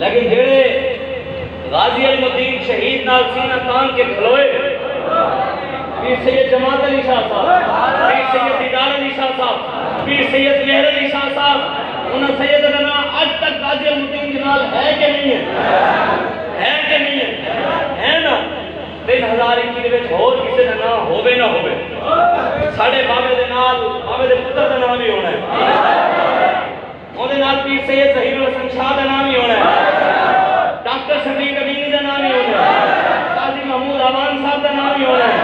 لیکن جڑے غازی المدین شہید نال سینہ تان کے کھلوئے، پیر سید جماعت علی شاہ صاحب، پیر سید دیدار علی شاہ صاحب، پیر سید مہر علی شاہ صاحب، انہاں سیدنا آج تک غازی المدین جنال ہے کہ نہیں ہے؟ ہے کہ نہیں ہے؟ ہے نا؟ 3021 دے وچ ہور کسے دا نام ہووے نہ ہووے، ساڈے بابے دے نال بابے دے پتر دا نام ہی ہونا ہے، اودے نال پیر سید ظہیر الحسن شاہ دا نام ہی ہونا ہے، ڈاکٹر شفیق امینی دا نام ہی ہونا ہے، قاضی محمود آوان صاحب دا نام ہی ہونا ہے،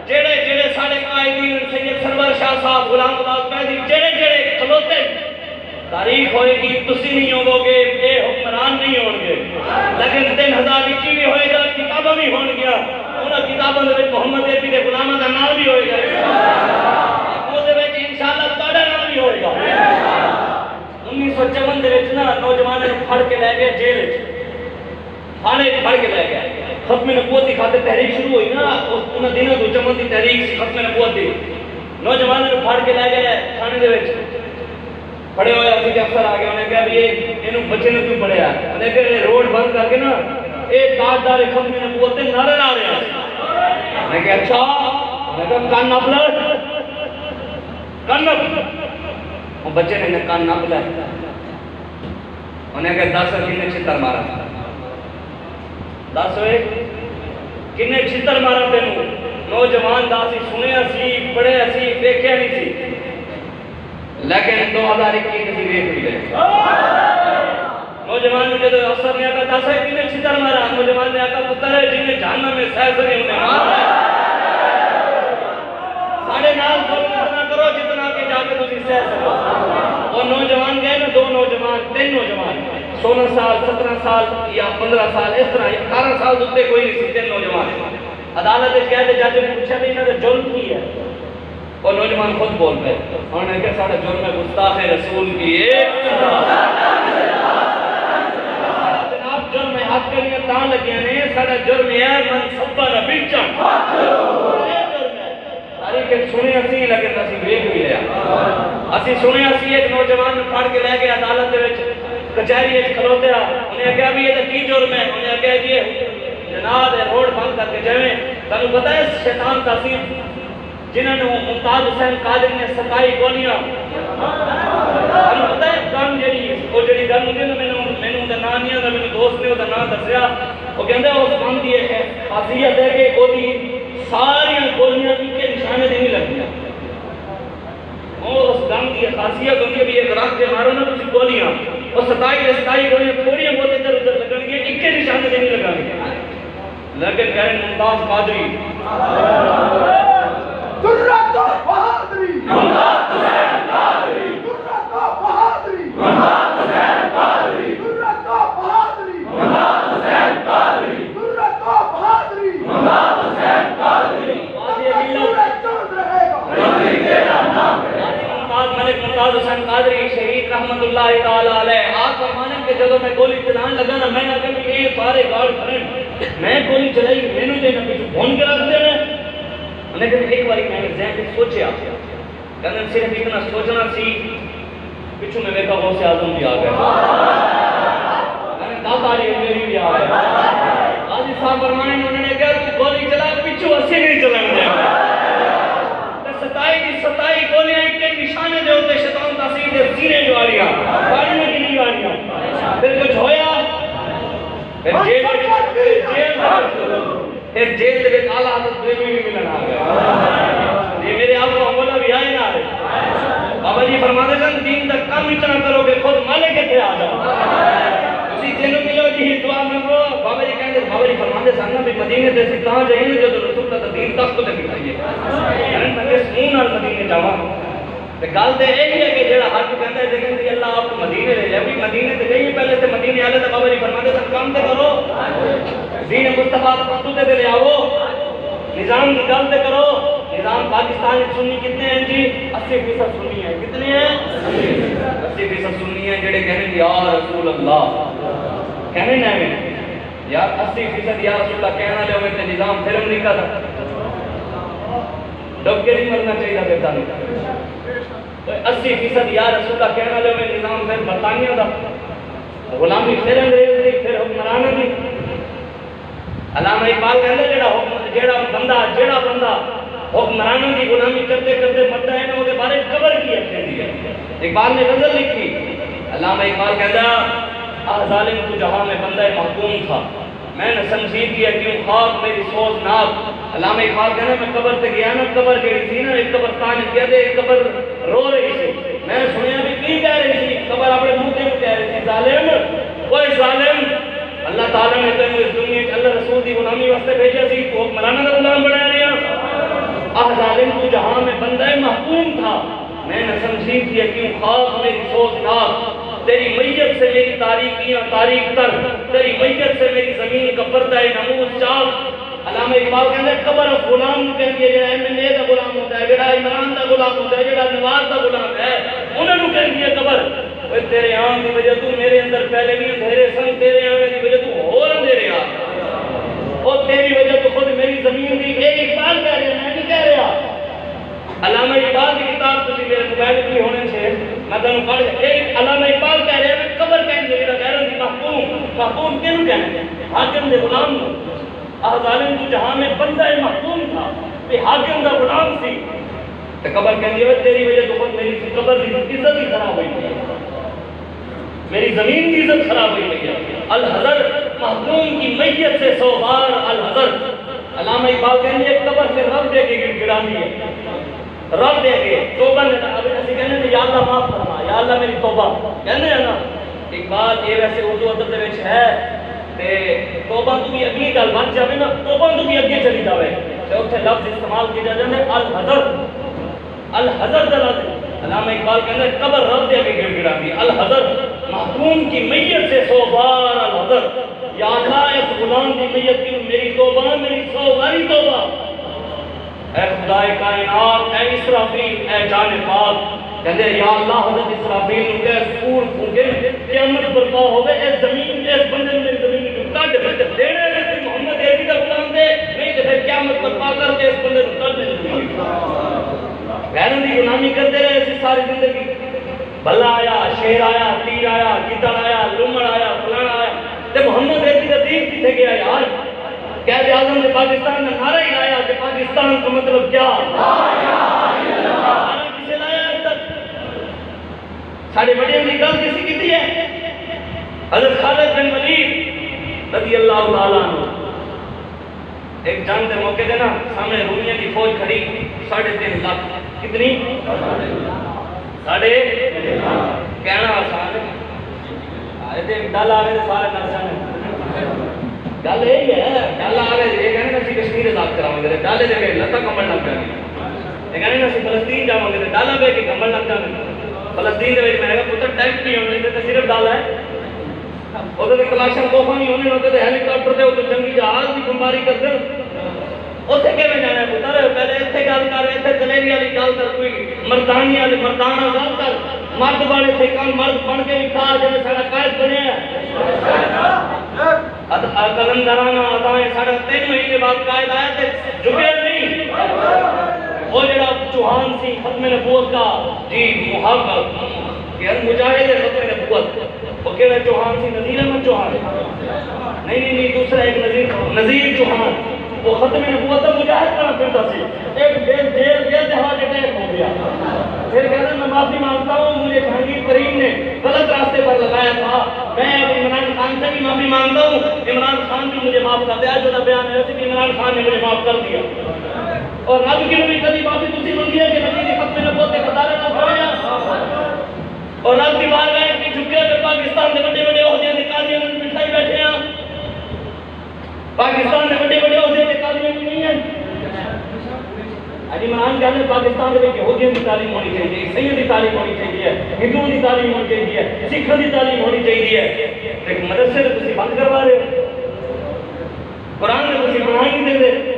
جڑے جڑے ساڈے قائدین سید سرور شاہ صاحب، غلام عباس قیدی، جڑے جڑے کھلوتے تاریخ ہوئے گی، تسی نہیں ہو گے، اے حکمران نہیں ہون گے، لیکن 3021 بھی ہوئے گا، کتابوں بھی ہون گیا، انہاں کتابوں دے وچ محمد عربی دے غلاماں دا نام بھی ہوئے گا، او دے وچ انشاءاللہ تہاڈا نام بھی ہوئے گا۔ 1954 دے وچ نا نوجواناں نوں پھڑ کے لے گئے جیل وچ، تھانے پھڑ کے لے گئے، ختم نبوت دی خاطر تحریک شروع ہوئی نا، انہاں دنوں تو چمن دی تحریک سی ختم نبوت دی، نوجواناں نوں پھڑ کے لے گئے تھانے دے وچ، پڑھے ہوئے اسی کے افسر آگے انہیں کہا بھی انہوں بچے نے کیوں پڑھے آئے، انہیں کہا روڈ بند کر کے نا ایک تاجدار ختم نبوت دے نعرے لا رہے ہیں، انہیں کہا اچھا، انہیں کہا کان نہ بلے، کان نہ بلے، وہ بچے نے کان نہ بلے، انہیں کہا 10 کنے چھتر مارا، 10 ہوئے کنے چھتر مارا تینوں، نوجوان داسی سنے اسی پڑھے اسی دیکھے نہیں سی، لیکن 2021 کسی ریت بھی گئے، نوجوان نے جب افسر نے آکا 10 کنے چھتر مارا، نوجوان نے آکا پتر ہے جنہیں جہنم میں سیزری انہیں مارا ہے، ساڑھے نال ظلم اتنا کرو جتنا کہ جا کے تسی سیزری ہو، اور نوجوان گئے نا 2 نوجوان 3 نوجوان 16 سال 17 سال یا 15 سال اس طرح 18 سال دوتے کوئی نہیں سی 3 نوجوان، عدالت اس کہتے جاج نے پوچھا بھی انہوں نے جرم کی ہے، اور نوجوان خود بول پہ انہوں نے کہا ساڑھا جرم ہے گستاخ رسول کی ایک جناب جرم ہے حق کے لیے تاں لگیا نہیں، ساڑھا جرم ہے منصبہ نبیچہ تاریخ سنے اسی لیکن اسی بیک بھی لیا، اسی سنے اسی ایک نوجوان پھاڑ کے لے گئے عدالت دے وچ کچہری وچ کھلوتے ہیں، انہیں کہا بھی یہ تو کی جرم ہے، انہیں کہا جی جناب روڈ بند کر کے جائیں، تنہوں پتہ ہے شیطان تاثیر جنہوں نے ممتاز حسین قادر نے 27 گولیاں، تنہوں پتہ ہے گن جڑی وہ جڑی گن ہوگی نا میں نے اندر نام نہیں آتا، میں نے دوست نے اندر نام دسیا، وہ کہندے ہیں اس گن دی ایک خاصیت ہے کہ وہ دی ساری گولیاں کی کے نشانے دے نہیں لگیا، اور اس گن دی خاصیت ہوگی بھی ایک رکھ دے مارو نا تسی گولیاں، اور 27 گولیاں تھوڑی بہت ادھر ادھر لگن گے، ایک کے نشانے دے نہیں لگا گے، لیکن کہیں ممتاز قادری درت و بہادری، ممتاز حسین قادری، درت و بہادری، ممتاز حسین قادری، درت و بہادری، ممتاز حسین قادری، درت و بہادری، ممتاز حسین قادری، سورج چڑھ رہے گا، ممتاز ملک ممتاز حسین قادری شہید رحمت اللہ تعالیٰ علیہ، آپ فرمانے کہ جب میں گولی چلان لگا نا میں آگے کہ یہ سارے گاڑ کھڑیں، میں گولی چلائی میں نے دینا پیچھو بھون کے رکھ دینا، لیکن ایک باری میں نے ذہن سے سوچیا کہ صرف اتنا سوچنا سی پچھو میں دیکھا غوث اعظم بھی آ گئے، داتا علی میری بھی آ گئے، قاضی صاحب فرمانے انہوں نے کہا تو گولی چلا پچھو اسی نہیں چلن دیا، 27 گولیاں ایک کے نشانے دے ہوتے شیطان تاثیر دے سینے جو آلیا پاڑی میں کنی آلیا، پھر کچھ ہویا پھر جیل دے بیت آلہ حضرت دیوی بھی ملن آ گیا، یہ میرے آپ کو مولا بھی آئے نہ آئے، بابا جی فرماتے ہیں دین دا کام اتنا کرو کہ خود مالک کے تھے آ جاؤ، اسی تینوں ملو جی دعا منگو، بابا جی کہتے ہیں بابا جی فرماتے ہیں بھی مدینے سے کہاں جائیں جو رسول کا دین تخت کو دے بٹھائیے، یعنی تکے سمون اور مدینے جاؤں، گل تو یہی ہے کہ جڑا حق کہتا ہے دیکھیں کہ اللہ آپ کو مدینے لے جائے، مدینے سے گئی پہلے سے مدینے آلے تو بابا جی فرماتے ہیں کام تے کرو، دین مصطفیٰ پتو تے لے آؤ، نظام کی گل تے کرو، نظام پاکستان سنی کتنے ہیں جی 80% سنی ہیں، کتنے ہیں 80% سنی ہیں جڑے کہنے یا رسول اللہ کہنے نا میں یار 80% یا رسول اللہ کہنا لے ہوئے تے نظام پھر امریکہ تھا ڈب کے نہیں مرنا چاہیے بیتا نہیں 80% یا رسول اللہ کہنا لے ہوئے نظام پھر برطانیہ تھا غلامی پھر انگریز دی پھر حکمرانوں دی علامہ اقبال کہتے جیڑا بندہ حکمرانوں کی غلامی کرتے کرتے مرتا ہے نا وہ بارے قبر کی اچھے دی ہے اقبال نے غزل لکھی علامہ اقبال کہتا ظالم تو جہاں میں بندہ محکوم تھا میں نے سمجھی کیا کیوں خواب میری سوز ناک علامہ اقبال کہنا میں قبر تے گیا نا قبر کہی تھی نا ایک قبرستان کیا دے ایک قبر رو رہی تھی میں نے سنیا بھی کی کہہ رہی تھی قبر اپنے منہ تے کہہ رہی تھی ظالم اوے ظالم اللہ تعالیٰ نے تینوں اس دنیا کے اللہ رسول دی غلامی واسطے بھیجا سی تو حکمرانوں کا غلام بنایا رہا ظالم تو جہاں میں بندہ محکوم تھا میں نے سمجھی کیا کیوں خواب میری سوز ناک تیری میت سے میری تاریکیاں تاریک تر تیری میت سے میری زمین کا پردہ نموز چاک علامہ اقبال کہتے ہیں قبر غلام کہتے ہیں جڑا ایم کا غلام ہوتا ہے جڑا عمران کا غلام ہوتا ہے جڑا نواز کا غلام ہے انہوں نے کہتے ہیں قبر اوے تیرے آن کی وجہ تو میرے اندر پہلے بھی اندھیرے سن تیرے آنے کی وجہ تو اور اندھیرے آ اور تیری وجہ تو خود میری زمین دی ایک اقبال کہہ رہے ہیں میں نہیں کہہ رہا علامہ اقبال کی کتاب تجھے میرے موبائل کی ہونے سے میں تمہیں پڑھ ایک علامہ اقبال کہہ رہے ہیں قبر کہیں گے جڑا کہہ رہا تھی محکوم کینوں کہنے ہیں حاکم دے غلام ظالم تو جہاں میں بندہ محکوم تھا کہ حاکم دا غلام سی تو قبر کہیں گے تیری وجہ تو خود میری قبر کی عزت ہی خراب ہوئی میری زمین کی عزت خراب ہوئی ہے الحضر محکوم کی میت سے 100 بار الحضر علامہ اقبال کہیں گے قبر سے رب دے کے گڑانی ہے رب دے کے توبہ نے ابھی ایسی کہنے ہیں یا اللہ معاف فرما یا اللہ میری توبہ کہنے ہیں نا اقبال یہ ویسے اردو ادب دے وچ ہے تے توبہ تو بھی اگلی گل بن جاوے نا توبہ تو بھی اگے چلی جاوے تے اوتھے لفظ استعمال کیا جاندے ہیں الحضر دا لفظ علامہ اقبال کہتے ہیں قبر رب دے کے گڑگڑاندی الحضر محکوم کی میت سے 100 بار الحضر یا اللہ اس غلام کی میت کی میری توبہ میری 100 باری توبہ اے خدا کائنات اے اسرافیل اے جان پاک کہتے ہیں یا اللہ حضرت اسرافیل نو کہ سور پھونکے قیامت برپا ہوگے اس زمین اس بندے نے زمین کو کٹ دینے میں محمد ایک کا غلام دے نہیں تو پھر قیامت برپا کر کے اس بندے کو کٹ دے غیروں کی غلامی کرتے رہے ایسی ساری زندگی بھلا آیا شیر آیا تیر آیا گدڑ آیا لمڑ آیا فلانا آیا تے محمد ایک کا دین کتنے گیا یار قائد اعظم نے پاکستان میں نعرہ ہی لایا کہ پاکستان کا مطلب کیا کسے لایا اب تک ساڑھے بڑے کی گل کسی کی ہے حضرت خالد بن ولید رضی اللہ تعالیٰ عنہ ایک جنگ دے موقع دے نا سامنے رومیہ کی فوج کھڑی 3.5 لاکھ کتنی 3.5 کہنا آسان ہے آئے تھے ڈال آگے تھے سارے نرسان ڈال یہی ہے ڈال آگے یہ کہنے نا سی کشمیر ازاد کراؤں گے ڈالے دے گئے لتا کمبل لگ جانے یہ کہنے نا سی فلسطین جاؤں گے ڈالا بے کے کمبل لگ جانے فلسطین دے میں نے کہا پتر ٹینک نہیں ہونے تو صرف ڈالا ہے ادھر کے کلاشن کوفہ نہیں ہونے ہوتے تھے ہیلی کاپٹر دے ادھر جنگی جہاز کی بمباری کرتے اتنے کہ میں جانا ہے پتر پہلے اتنے گل کر رہے تھے دلیری والی گل کر کوئی مردانی والی مردانہ گل کر مرد بڑے تھے کم مرد بن کے لکھا جب سارا قائد بنے کلندرانہ ادائیں سارا 3 مہینے بعد قائد آیا تھے جھکے نہیں وہ جڑا چوہان سی ختم نبوت کا جی محقق کہ مجاہد ختم نبوت وہ کہنا چوہان سی نظیر احمد چوہان نہیں دوسرا ایک نظیر چوہان وہ ختم نبوت کا مجاہد کرنا پھرتا سی ایک جیل دہاج اٹیک ہو گیا پھر کہتا میں معافی مانگتا ہوں مجھے جہانگیر کریم نے غلط راستے پر لگایا تھا میں اب عمران خان سے بھی معافی مانگتا ہوں عمران خان بھی مجھے معاف کر دیا جو بیان ہے کہ عمران خان نے مجھے معاف کر دیا اور رب کی بھی کبھی معافی تسی منگی ہے کہ نبی کی ختم نبوت کے خطارے نہ پڑے اور رب کی بارگاہ کی جھکے پہ پاکستان سے بڑے بڑے عہدے کے قاضیاں نے بٹھائی بیٹھے ہیں پاکستان میں بڑے بڑے عہدے کے قاضیاں نہیں ہیں آج عمران کہتے ہیں پاکستان میں یہودیوں کی تعلیم ہونی چاہیے عیسائیوں کی تعلیم ہونی چاہیے ہندوؤں کی تعلیم ہونی چاہیے سکھوں کی تعلیم ہونی چاہیے لیکن مدرسے تو تسی بند کروا رہے ہو قرآن میں تسی بنا ہی نہیں دے رہے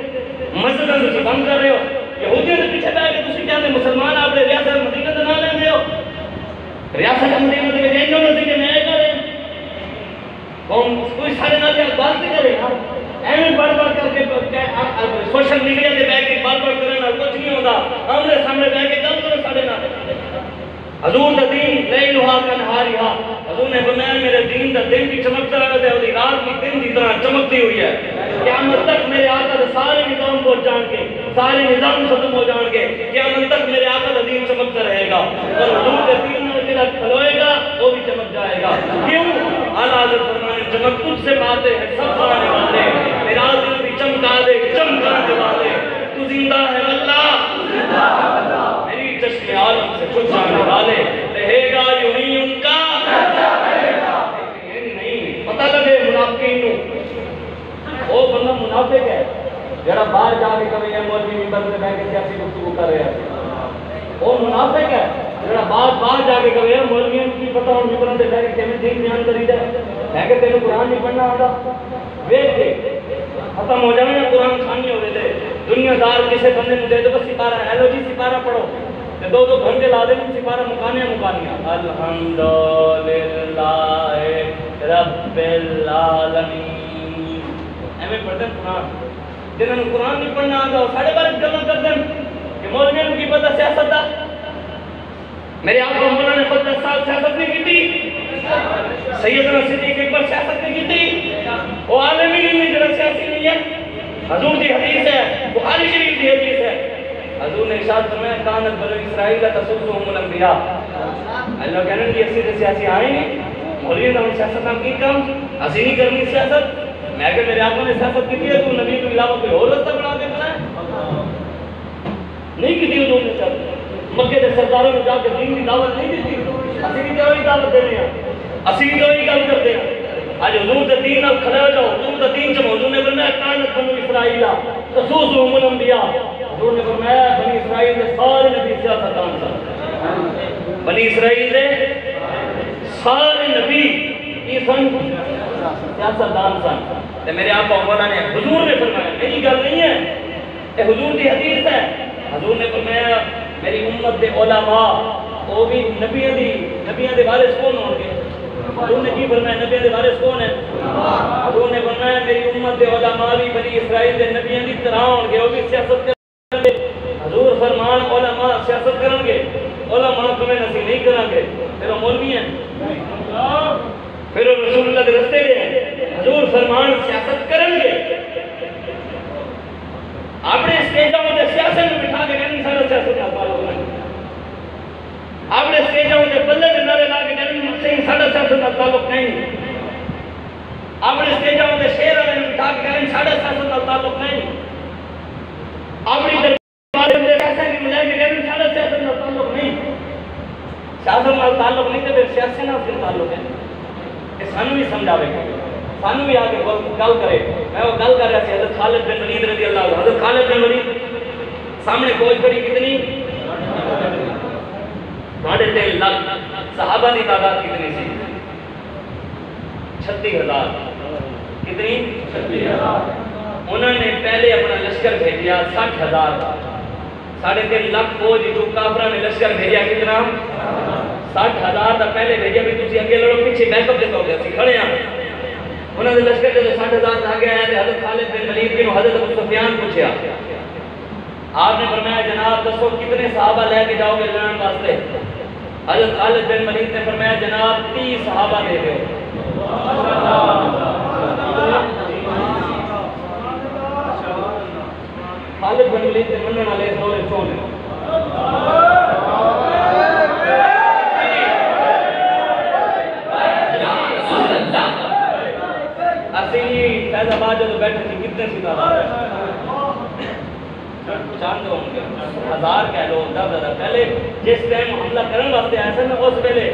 مسجد میں تسی بند کر رہے ہو یہودیوں کے پیچھے بیٹھ کے تسی کہتے ہیں مسلمان آپ نے ریاست مدینہ کا نام لیندے ہو ریاست مدینہ میں انہوں نے دیکھے میں کرے کوئی سارے نال کے بات نہیں کرے ایویں بڑھ کر کے سوشل میڈیا سے بیٹھ کے بڑھ کرنا کچھ نہیں ہوتا آمنے سامنے بیٹھ کے گل کرو سارے نال حضور دا دین لیلھا کنہاریھا حضور نے فرمایا میرے دین دا دن بھی چمکتا رہا ہے اور رات بھی دن کی طرح چمکتی ہوئی ہے. قیامت تک میرے آقا دے سارے نظام پہنچ جان کے، سارے نظام ختم ہو جان کے، قیامت تک میرے آقا دا دین چمکتا رہے گا. اور حضور کے دین میں جڑا کھلوئے گا وہ بھی چمک جائے گا. کیوں؟ اعلیٰ حضرت فرمانے چمک تجھ سے باتیں ہیں سب آنے والے، میرا دل بھی چمکا دے چمکانے والے. تو زندہ ہے اللہ، میری چشم عالم سے چھپ جانے والے، رہے گا یوں ہی ان کا نہیں. پتہ لگے منافقین نو، وہ بندہ منافق ہے جڑا باہر جا کے کبھی مولوی ممبر سے بیٹھ کے سیاسی گفتگو کر رہا ہے. وہ منافق ہے جڑا باہر جا کے کبھی مولویوں کی پتہ ہوں ممبروں سے بیٹھ کے دین بیان کری دے. میں کہ تینوں قرآن نہیں پڑھنا آتا، ویکھ کے ختم ہو جائے نا قرآن کھانی ہو رہے تھے. دنیا دار کسی بندے میں دے دو بس سپارہ ایلو جی سپارہ پڑھو، دو دو گھنٹے لا دیں سپارہ مکانیاں. الحمدللہ رب العالمین ایویں پڑھتے ہیں قرآن. جنہوں نے قرآن نہیں پڑھنا آتا وہ ساڑھے بارے گلاں کرتے ہیں کہ مولویوں کو کی پتہ سیاست دا. میرے آپ کو مولانا نے خود 10 سال سیاست نہیں کی، سیدنا صدیق اکبر سیاست نہیں کی، وہ عالم ہی نہیں جڑا سیاسی نہیں ہے. حضور کی حدیث ہے، بخاری شریف کی حدیث ہے. حضور نے ارشاد فرمایا کانت بنو اسرائیل تسوسهم الانبیاء. اللہ کہنے کہ اسی سے سیاسی آئے نہیں، مولوی نے سیاست نام کی کام اسی نہیں کرنی سیاست. میں کہ میرے آقا نے سیاست کی ہے تو نبی کے علاوہ کوئی اور رستہ بنا کے بنایا نہیں کی تھی. حضور نے سیاست مکے کے سرداروں نے جا کے دین کی دعوت نہیں دی تھی. اسی کی وہی دعوت دے رہے ہیں، اسی کی وہی کام کرتے ہیں. آج حضور کے دین اب کھڑے ہو جاؤ، حضور کا دین جمع. حضور نے فرمایا کانت بنو اسرائیل تسوسهم الانبیاء. حضور نے فرمایا بنی اسرائیل کے سارے نبی سیاستدان سن. بنی اسرائیل کے سارے نبی یہ سن سیاستدان سن. تو میرے آقا مولا نے حضور نے فرمایا، میری گل نہیں ہے، یہ حضور کی حدیث ہے. حضور نے فرمایا میری امت دے علماء وہ بھی نبیوں دے وارث کون ہوں گے. حضور نے کی فرمایا نبیوں دے وارث کون ہیں. حضور نے فرمایا میری امت دے علماء بھی بنی اسرائیل دے نبیوں دی طرح ہوں گے، وہ بھی سیاست کریں گے. حضور فرمان علماء سیاست کریں گے، علماء تمہیں نصیب نہیں کریں گے، پھر وہ مولوی ہیں، پھر وہ رسول اللہ کے رستے دے ہیں. حضور فرمان سیاست کریں گے. اپنے اسٹیجوں میں سیاست میں بٹھا کے کہیں سارا سیاست کا تعلق نہیں. اپنے اسٹیجوں میں بلے کے نعرے لا کے کہیں سارا سیاست کا تعلق نہیں. اپنے اسٹیجوں میں شیر والے بٹھا کے کہیں سارا سیاست کا تعلق نہیں. اپنی دربار میں ایسا کہ ملے کے کہیں سارا سیاست کا تعلق نہیں. سیاست کا تعلق نہیں تو پھر سیاسی نہ سے تعلق ہے. کہ سانو بھی سمجھاوے گا، سانو بھی آگے گل کرے. میں وہ گل کر رہا تھا حضرت خالد بن ولید رضی اللہ عنہ. حضرت خالد بن ولید سامنے فوج پڑی کتنی 3.5 لاکھ. صحابہ کی تعداد کتنی سی 36,000. کتنی 36,000. انہوں نے پہلے اپنا لشکر بھیجیا 60,000 کا. 3.5 لاکھ فوج جو کافروں نے لشکر بھیجیا کتنا 60,000 کا پہلے بھیجیا بھی تسی اگے لڑو پیچھے بیک اپ دیتا ہو گیا سی کھڑے ہیں. انہوں نے لشکر جو 60,000 آگے آیا تھے حضرت خالد بن ولید کی حضرت ابو سفیان پوچھا. آپ نے فرمایا جناب دسو کتنے صحابہ لے کے جاؤ گے لڑنے واسطے. حضرت خالد بن ولید نے فرمایا جناب 30 صحابہ دے دو. خالد بن ولید نے مننے والے سولے سولے فیض آباد جو بیٹھے تھے کتنے ستارہ چاند ہوں گے 1000 کہہ لو 10,000. پہلے جس ٹائم حملہ کرنے واسطے ایسے میں اس پہلے